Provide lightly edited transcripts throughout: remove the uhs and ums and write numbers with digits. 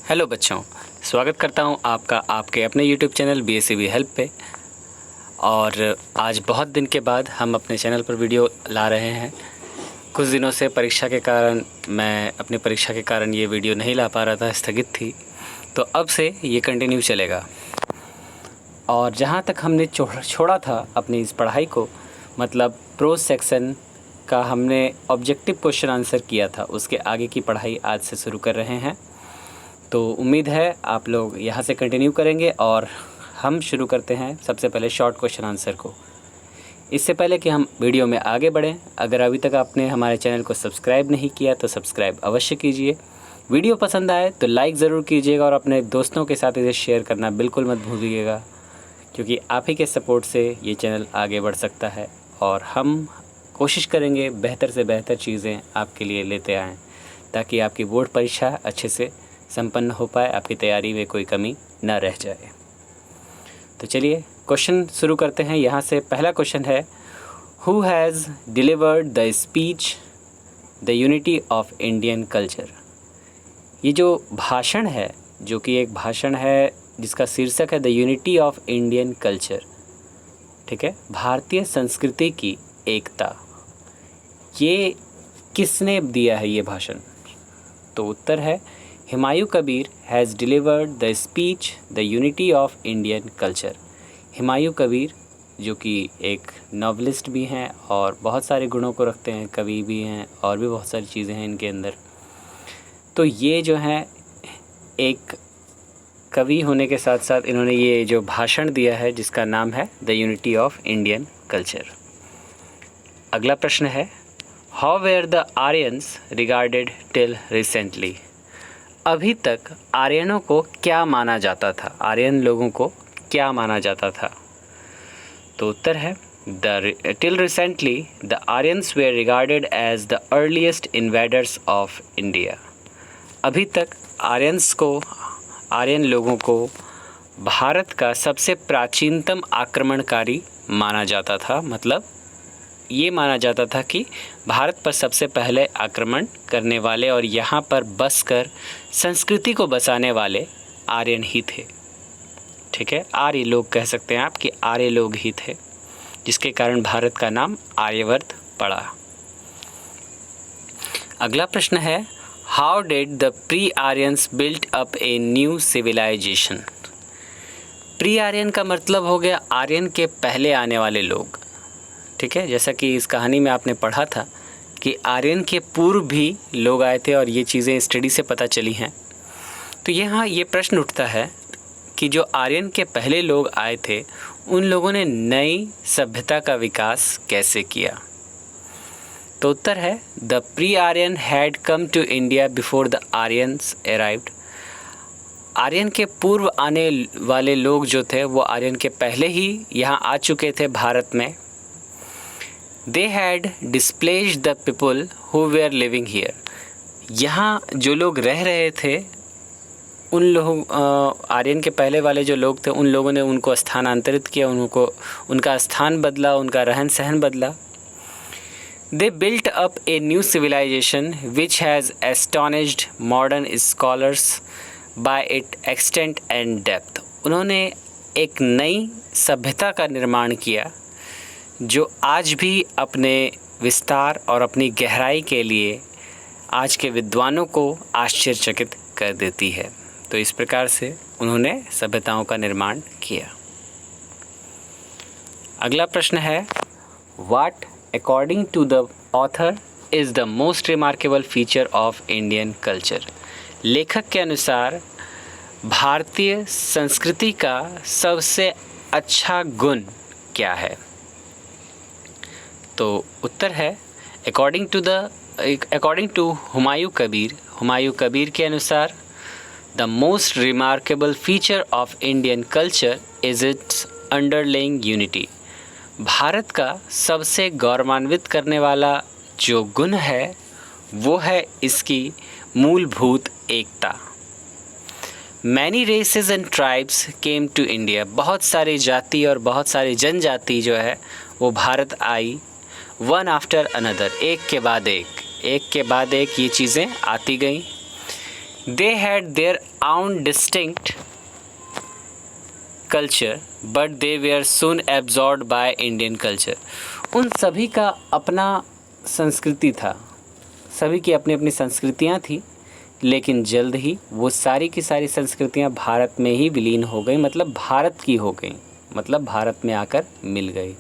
Hello बच्चों, स्वागत करता हूं आपका आपके अपने यूट्यूब चैनल BSCB हेल्प पे। और आज बहुत दिन के बाद हम अपने चैनल पर वीडियो ला रहे हैं। कुछ दिनों से अपनी परीक्षा के कारण ये वीडियो नहीं ला पा रहा था, स्थगित थी। तो अब से ये कंटिन्यू चलेगा। और जहाँ तक हमने छोड़ा था अपनी इस पढ़ाई को, मतलब प्रोज सेक्शन का हमने ऑब्जेक्टिव क्वेश्चन आंसर किया था, उसके आगे की पढ़ाई आज से शुरू कर रहे हैं। तो उम्मीद है आप लोग यहाँ से कंटिन्यू करेंगे और हम शुरू करते हैं सबसे पहले शॉर्ट क्वेश्चन आंसर को। इससे पहले कि हम वीडियो में आगे बढ़ें, अगर अभी तक आपने हमारे चैनल को सब्सक्राइब नहीं किया तो सब्सक्राइब अवश्य कीजिए। वीडियो पसंद आए तो लाइक ज़रूर कीजिएगा और अपने दोस्तों के साथ इसे शेयर करना बिल्कुल मत भूलिएगा, क्योंकि आप ही के सपोर्ट से ये चैनल आगे बढ़ सकता है और हम कोशिश करेंगे बेहतर से बेहतर चीज़ें आपके लिए लेते आएँ, ताकि आपकी बोर्ड परीक्षा अच्छे से संपन्न हो पाए, आपकी तैयारी में कोई कमी न रह जाए। तो चलिए क्वेश्चन शुरू करते हैं। यहाँ से पहला क्वेश्चन है, who has delivered the speech the unity of Indian culture. ये जो भाषण है, जो कि एक भाषण है जिसका शीर्षक है the unity of Indian culture, ठीक है, भारतीय संस्कृति की एकता, ये किसने दिया है ये भाषण? तो उत्तर है Humayun Kabir has delivered the speech the unity of Indian culture. Humayun Kabir जो कि एक नॉवलिस्ट भी हैं और बहुत सारे गुणों को रखते हैं, कवि भी हैं और भी बहुत सारी चीज़ें हैं इनके अंदर। तो ये जो हैं एक कवि होने के साथ साथ इन्होंने ये जो भाषण दिया है जिसका नाम है the unity of Indian culture. अगला प्रश्न है, how were the Aryans regarded till recently. अभी तक आर्यनों को क्या माना जाता था, आर्यन लोगों को क्या माना जाता था? तो उत्तर है till recently the Aryans were regarded as the earliest invaders of India. अभी तक आर्यन लोगों को भारत का सबसे प्राचीनतम आक्रमणकारी माना जाता था। मतलब ये माना जाता था कि भारत पर सबसे पहले आक्रमण करने वाले और यहाँ पर बसकर संस्कृति को बसाने वाले आर्यन ही थे। ठीक है, आर्य लोग कह सकते हैं आप कि आर्य लोग ही थे, जिसके कारण भारत का नाम आर्यवर्त पड़ा। अगला प्रश्न है, how did the pre Aryans built up a new civilisation. Pre Aryan का मतलब हो गया आर्यन के पहले आने वाले लोग। ठीक है, जैसा कि इस कहानी में आपने पढ़ा था कि आर्यन के पूर्व भी लोग आए थे और ये चीज़ें स्टडी से पता चली हैं। तो यहाँ ये प्रश्न उठता है कि जो आर्यन के पहले लोग आए थे उन लोगों ने नई सभ्यता का विकास कैसे किया? तो उत्तर है the pre Aryan had come to India before the Aryans arrived. Aryan के पूर्व आने वाले लोग जो थे वो आर्यन के पहले ही यहाँ आ चुके थे भारत में। They had displaced the people who were living here। यहाँ जो लोग रह रहे थे उन लोग, आर्यन के पहले वाले जो लोग थे उन लोगों ने उनको स्थानांतरित किया, उनका स्थान बदला, उनका रहन सहन बदला। They built up a new civilization which has astonished modern scholars by its extent and depth। उन्होंने एक नई सभ्यता का निर्माण किया जो आज भी अपने विस्तार और अपनी गहराई के लिए आज के विद्वानों को आश्चर्यचकित कर देती है। तो इस प्रकार से उन्होंने सभ्यताओं का निर्माण किया। अगला प्रश्न है, what according to the author is the most remarkable feature of Indian culture. लेखक के अनुसार भारतीय संस्कृति का सबसे अच्छा गुण क्या है? तो उत्तर है अकॉर्डिंग टू हुमायूं कबीर के अनुसार the most remarkable feature of Indian culture is it's underlying unity. Bharat का सबसे गौरवान्वित करने वाला जो गुण है वो है इसकी मूलभूत एकता। Many races and tribes came to India. बहुत सारी जाति और बहुत सारी जनजाति जो है वो भारत आई, वन आफ्टर अनदर, एक के बाद एक ये चीज़ें आती गईं। They had their own distinct culture, but they were soon absorbed by Indian culture. उन सभी का अपना संस्कृति था, सभी की अपनी अपनी संस्कृतियाँ थी, लेकिन जल्द ही वो सारी की सारी संस्कृतियाँ भारत में ही विलीन हो गई, मतलब भारत की हो गई, मतलब भारत में आकर मिल गई।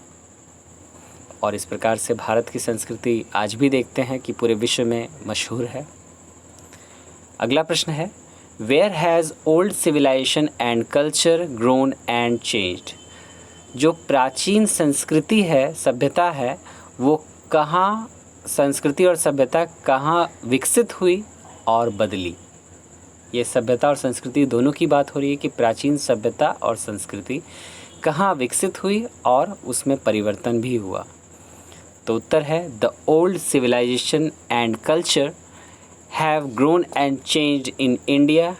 और इस प्रकार से भारत की संस्कृति आज भी देखते हैं कि पूरे विश्व में मशहूर है। अगला प्रश्न है, where has old civilisation and culture grown and changed? जो प्राचीन संस्कृति है, सभ्यता है, वो कहाँ, संस्कृति और सभ्यता कहाँ विकसित हुई और बदली? ये सभ्यता और संस्कृति दोनों की बात हो रही है कि प्राचीन सभ्यता और संस्कृति कहाँ विकसित हुई और उसमें परिवर्तन भी हुआ। तो उत्तर है, the old civilisation and culture have grown and changed in India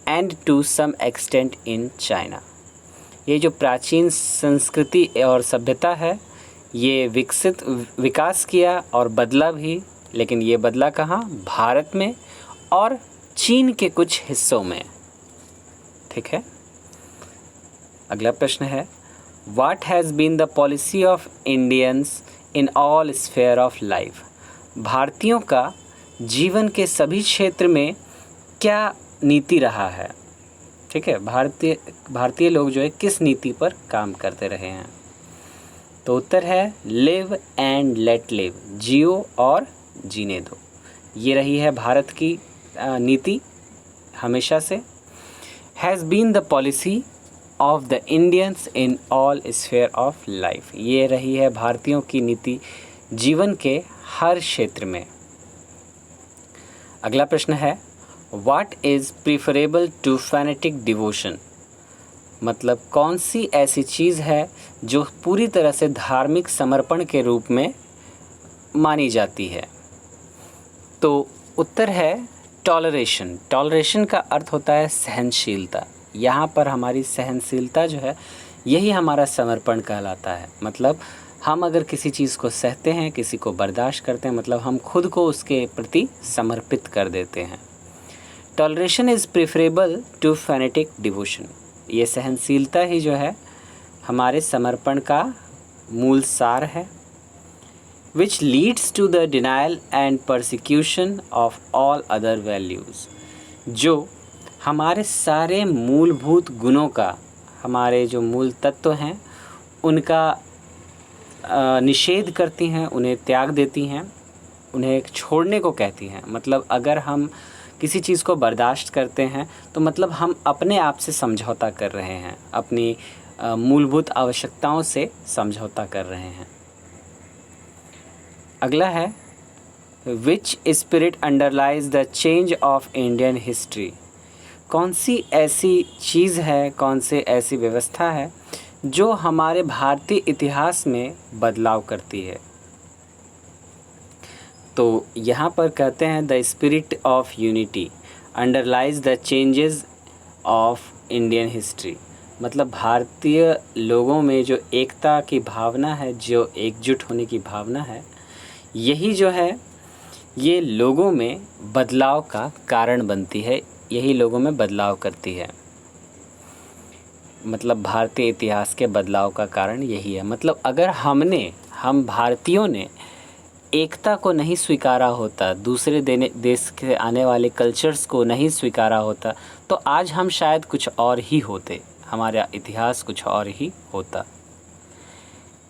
and to some extent in China. ये जो प्राचीन संस्कृति और सभ्यता है, ये विकास किया और बदला भी, लेकिन ये बदला कहाँ? भारत में और चीन के कुछ हिस्सों में। ठीक है। अगला प्रश्न है, what has been the policy of Indians in all sphere of life? भारतीयों का जीवन के सभी क्षेत्र में क्या नीति रहा है? ठीक है, भारतीय लोग जो है किस नीति पर काम करते रहे हैं? तो उत्तर है, लिव एंड लेट लिव, जियो और जीने दो। ये रही है भारत की नीति हमेशा से। Has been the policy of the Indians in all sphere of life, ये रही है भारतीयों की नीति जीवन के हर क्षेत्र में। अगला प्रश्न है, what is preferable to fanatic devotion? मतलब कौन सी ऐसी चीज़ है जो पूरी तरह से धार्मिक समर्पण के रूप में मानी जाती है? तो उत्तर है टॉलरेशन। टॉलरेशन का अर्थ होता है सहनशीलता। यहाँ पर हमारी सहनशीलता जो है, यही हमारा समर्पण कहलाता है। मतलब हम अगर किसी चीज़ को सहते हैं, किसी को बर्दाश्त करते हैं, मतलब हम खुद को उसके प्रति समर्पित कर देते हैं। Toleration is preferable to fanatic devotion. ये सहनशीलता ही जो है हमारे समर्पण का मूल सार है। Which leads to the denial and persecution of all other values, जो हमारे सारे मूलभूत गुणों का, हमारे जो मूल तत्व हैं उनका निषेध करती हैं, उन्हें त्याग देती हैं, उन्हें छोड़ने को कहती हैं। मतलब अगर हम किसी चीज़ को बर्दाश्त करते हैं तो मतलब हम अपने आप से समझौता कर रहे हैं, अपनी मूलभूत आवश्यकताओं से समझौता कर रहे हैं। अगला है, which spirit underlies the change of Indian history? कौन सी ऐसी चीज़ है, कौन सी ऐसी व्यवस्था है जो हमारे भारतीय इतिहास में बदलाव करती है? तो यहाँ पर कहते हैं, the spirit of unity underlies the changes of Indian history. मतलब भारतीय लोगों में जो एकता की भावना है, जो एकजुट होने की भावना है, यही जो है ये लोगों में बदलाव का कारण बनती है, यही लोगों में बदलाव करती है। मतलब भारतीय इतिहास के बदलाव का कारण यही है। मतलब अगर हम भारतीयों ने एकता को नहीं स्वीकारा होता, दूसरे देश के आने वाले कल्चर्स को नहीं स्वीकारा होता, तो आज हम शायद कुछ और ही होते, हमारा इतिहास कुछ और ही होता।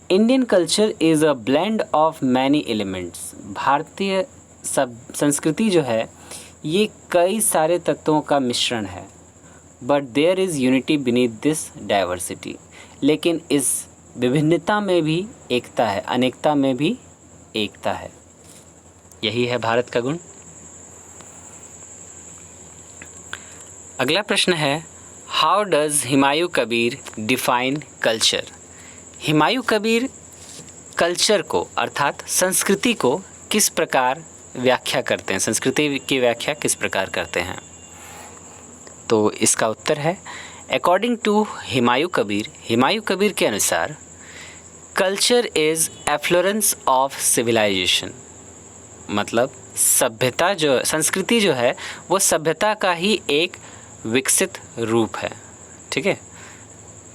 Indian culture is a blend of many elements. भारतीय संस्कृति जो है ये कई सारे तत्वों का मिश्रण है। But there is unity beneath this diversity. लेकिन इस विभिन्नता में भी एकता है, अनेकता में भी एकता है। यही है भारत का गुण। अगला प्रश्न है, how does Humayun Kabir define culture? Humayun Kabir culture को अर्थात संस्कृति को किस प्रकार व्याख्या करते हैं, संस्कृति की व्याख्या किस प्रकार करते हैं? तो इसका उत्तर है, अकॉर्डिंग टू हुमायूं कबीर के अनुसार culture is efflorescence of civilisation. मतलब सभ्यता जो संस्कृति जो है वो सभ्यता का ही एक विकसित रूप है। ठीक है,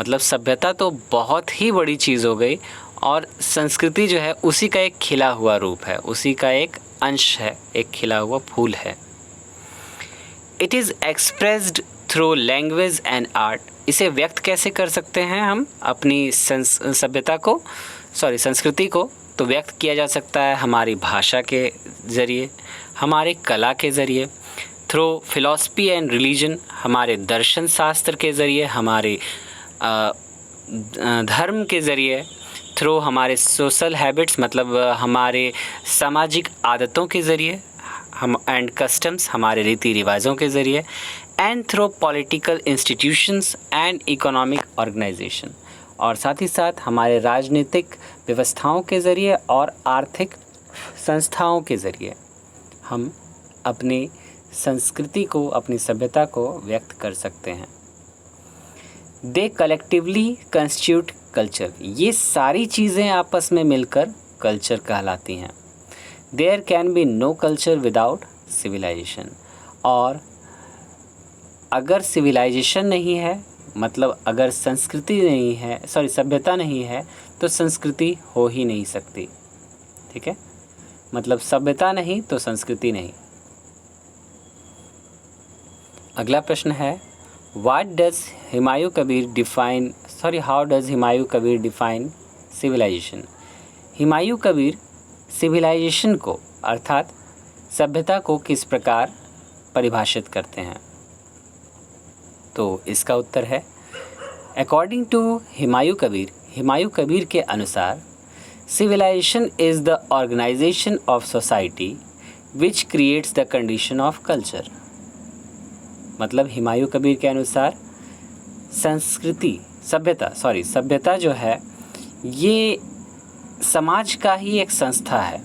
मतलब सभ्यता तो बहुत ही बड़ी चीज़ हो गई और संस्कृति जो है उसी का एक खिला हुआ रूप है, उसी का एक अंश है, एक खिला हुआ फूल है। It is expressed through language and art. इसे व्यक्त कैसे कर सकते हैं हम अपनी सभ्यता को, संस्कृति को? तो व्यक्त किया जा सकता है हमारी भाषा के ज़रिए, हमारे कला के ज़रिए, थ्रू फिलॉसफी एंड रिलीजन, हमारे दर्शन शास्त्र के ज़रिए, हमारे धर्म के ज़रिए, थ्रू हमारे सोशल हैबिट्स मतलब हमारे सामाजिक आदतों के ज़रिए, हम एंड कस्टम्स हमारे रीति रिवाजों के ज़रिए, and through political institutions and economic organisation, और साथ ही साथ हमारे राजनीतिक व्यवस्थाओं के ज़रिए और आर्थिक संस्थाओं के ज़रिए हम अपनी संस्कृति को, अपनी सभ्यता को व्यक्त कर सकते हैं। They collectively constitute culture. ये सारी चीज़ें आपस में मिलकर कल्चर कहलाती हैं। There can be no culture without civilisation. और अगर सिविलाइजेशन नहीं है, मतलब अगर संस्कृति नहीं है, सभ्यता नहीं है, तो संस्कृति हो ही नहीं सकती। ठीक है, मतलब सभ्यता नहीं तो संस्कृति नहीं। अगला प्रश्न है, how does Humayun Kabir define civilisation? Humayun Kabir civilisation को अर्थात सभ्यता को किस प्रकार परिभाषित करते हैं? तो इसका उत्तर है, अकॉर्डिंग टू हुमायूं कबीर के अनुसार civilisation is the organisation of society which creates the condition of culture. मतलब हुमायूं कबीर के अनुसार सभ्यता जो है ये समाज का ही एक संस्था है।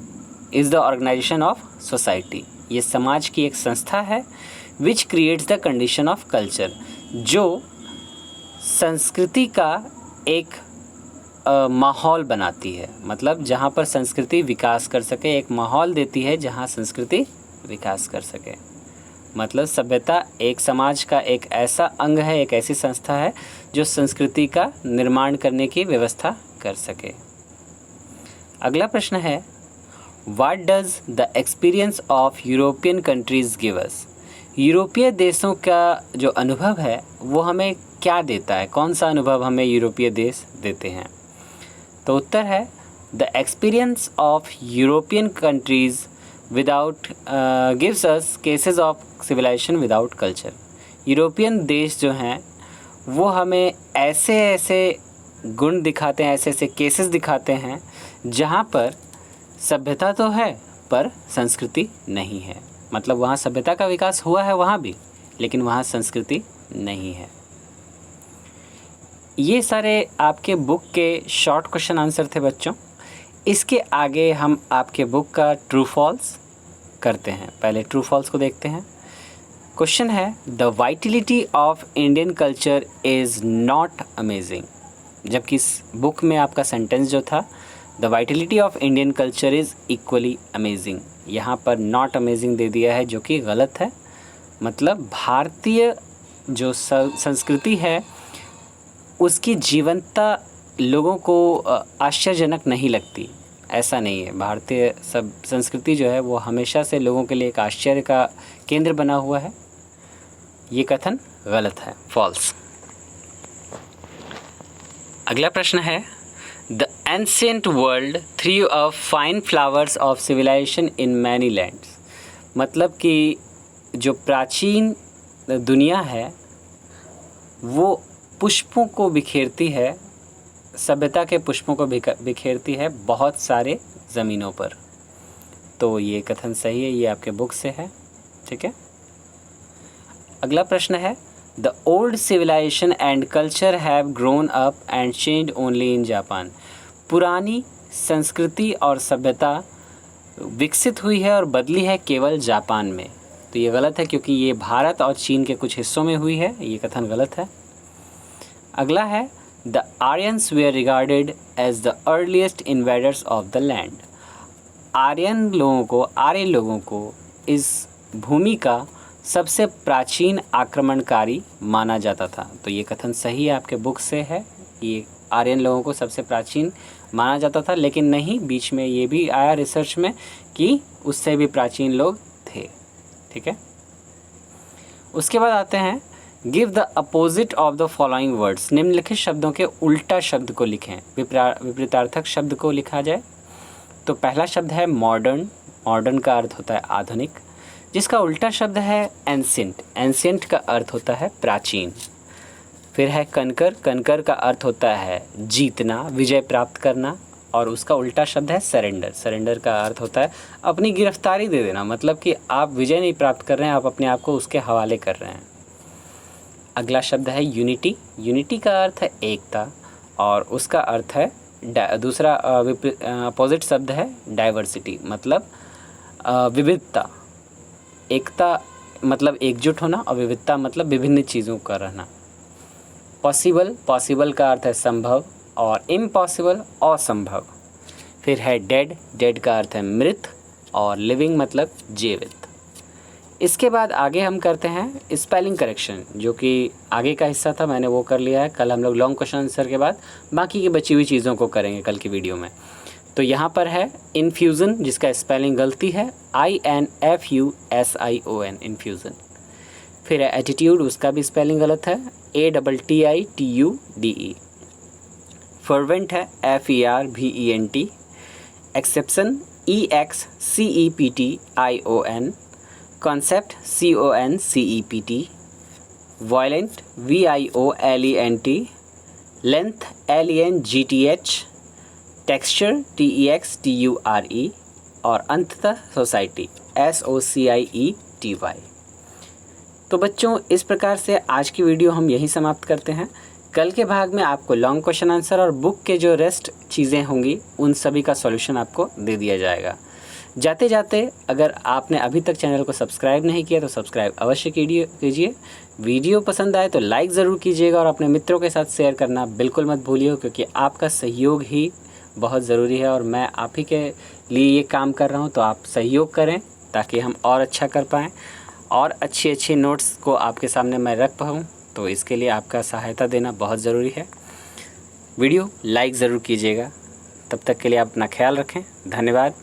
Is the organisation of society, ये समाज की एक संस्था है। Which creates the condition of culture, जो संस्कृति का एक माहौल बनाती है। मतलब जहाँ पर संस्कृति विकास कर सके, एक माहौल देती है जहाँ संस्कृति विकास कर सके। मतलब सभ्यता एक समाज का एक ऐसा अंग है, एक ऐसी संस्था है जो संस्कृति का निर्माण करने की व्यवस्था कर सके। अगला प्रश्न है, what does the experience of European countries give us? यूरोपीय देशों का जो अनुभव है वो हमें क्या देता है? कौन सा अनुभव हमें यूरोपीय देश देते हैं? तो उत्तर है, the experience of European countries without gives us cases of civilisation without culture. European देश जो हैं वो हमें ऐसे गुण दिखाते हैं, ऐसे केसेस दिखाते हैं जहाँ पर सभ्यता तो है पर संस्कृति नहीं है। मतलब वहाँ सभ्यता का विकास हुआ है वहाँ भी, लेकिन वहाँ संस्कृति नहीं है। ये सारे आपके बुक के शॉर्ट क्वेश्चन आंसर थे बच्चों। इसके आगे हम आपके बुक का ट्रू फॉल्स करते हैं। पहले ट्रू फॉल्स को देखते हैं। क्वेश्चन है, the vitality of Indian culture is not amazing. जबकि इस बुक में आपका सेंटेंस जो था, the vitality of Indian culture is equally amazing, यहाँ पर नॉट अमेजिंग दे दिया है, जो कि गलत है। मतलब भारतीय जो संस्कृति है उसकी जीवंतता लोगों को आश्चर्यजनक नहीं लगती, ऐसा नहीं है। भारतीय संस्कृति जो है वो हमेशा से लोगों के लिए एक आश्चर्य का केंद्र बना हुआ है। ये कथन गलत है, फॉल्स। अगला प्रश्न है, the ancient world threw of fine flowers of civilisation in many lands. मतलब कि जो प्राचीन दुनिया है वो पुष्पों को बिखेरती है, सभ्यता के पुष्पों को बिखेरती है बहुत सारे ज़मीनों पर। तो ये कथन सही है, ये आपके बुक से है। ठीक है। अगला प्रश्न है, the old civilisation and culture have grown up and changed only in Japan. पुरानी संस्कृति और सभ्यता विकसित हुई है और बदली है केवल जापान में। तो ये गलत है, क्योंकि ये भारत और चीन के कुछ हिस्सों में हुई है। ये कथन गलत है। अगला है, the Aryans were regarded as the earliest invaders of the land. Aryan लोगों को इस भूमि का सबसे प्राचीन आक्रमणकारी माना जाता था। तो ये कथन सही है, आपके बुक से है। ये आर्यन लोगों को सबसे प्राचीन माना जाता था, लेकिन नहीं, बीच में ये भी आया रिसर्च में कि उससे भी प्राचीन लोग थे। ठीक है, उसके बाद आते हैं, give the opposite of the following words. निम्नलिखित शब्दों के उल्टा शब्द को लिखें। विपरीतार्थक शब्द को लिखा जाए। तो पहला शब्द है मॉडर्न। मॉडर्न का अर्थ होता है आधुनिक, जिसका उल्टा शब्द है एंशिएंट। एंशिएंट का अर्थ होता है प्राचीन। फिर है कनकर। कनकर का अर्थ होता है जीतना, विजय प्राप्त करना, और उसका उल्टा शब्द है सरेंडर। सरेंडर का अर्थ होता है अपनी गिरफ्तारी दे देना, मतलब कि आप विजय नहीं प्राप्त कर रहे हैं, आप अपने आप को उसके हवाले कर रहे हैं। अगला शब्द है यूनिटी। यूनिटी का अर्थ है एकता, और उसका अर्थ है दूसरा अपोजिट शब्द है डाइवर्सिटी, मतलब विविधता। एकता मतलब एकजुट होना, और विविधता मतलब विभिन्न चीज़ों का रहना। पॉसिबल। पॉसिबल का अर्थ है संभव, और इम्पॉसिबल असंभव। फिर है डेड। डेड का अर्थ है मृत, और लिविंग मतलब जीवित। इसके बाद आगे हम करते हैं स्पेलिंग करेक्शन, जो कि आगे का हिस्सा था, मैंने वो कर लिया है। कल हम लोग लॉन्ग क्वेश्चन आंसर के बाद बाकी की बची हुई चीज़ों को करेंगे कल की वीडियो में। तो यहाँ पर है इन्फ्यूज़न, जिसका स्पेलिंग गलती है INFUSION, इन्फ्यूज़न। फिर है एटीट्यूड, उसका भी स्पेलिंग गलत है ATTITUDE। फर्वेंट है FERVENT। Exception EXCEPTION। Concept CONCEPT। Violent VIOLENT। Length LENGTH। Texture TEXTURE। और अंततः सोसाइटी SOCIETY। तो बच्चों, इस प्रकार से आज की वीडियो हम यहीं समाप्त करते हैं। कल के भाग में आपको लॉन्ग क्वेश्चन आंसर और बुक के जो रेस्ट चीज़ें होंगी उन सभी का सॉल्यूशन आपको दे दिया जाएगा। जाते जाते अगर आपने अभी तक चैनल को सब्सक्राइब नहीं किया तो सब्सक्राइब अवश्य कीजिए। वीडियो पसंद आए तो लाइक ज़रूर कीजिएगा, और अपने मित्रों के साथ शेयर करना बिल्कुल मत भूलिए, क्योंकि आपका सहयोग ही बहुत ज़रूरी है, और मैं आप ही के लिए ये काम कर रहा हूँ। तो आप सहयोग करें ताकि हम और अच्छा कर पाएँ, और अच्छी नोट्स को आपके सामने मैं रख पाऊँ। तो इसके लिए आपका सहायता देना बहुत ज़रूरी है। वीडियो लाइक ज़रूर कीजिएगा। तब तक के लिए आप अपना ख्याल रखें। धन्यवाद।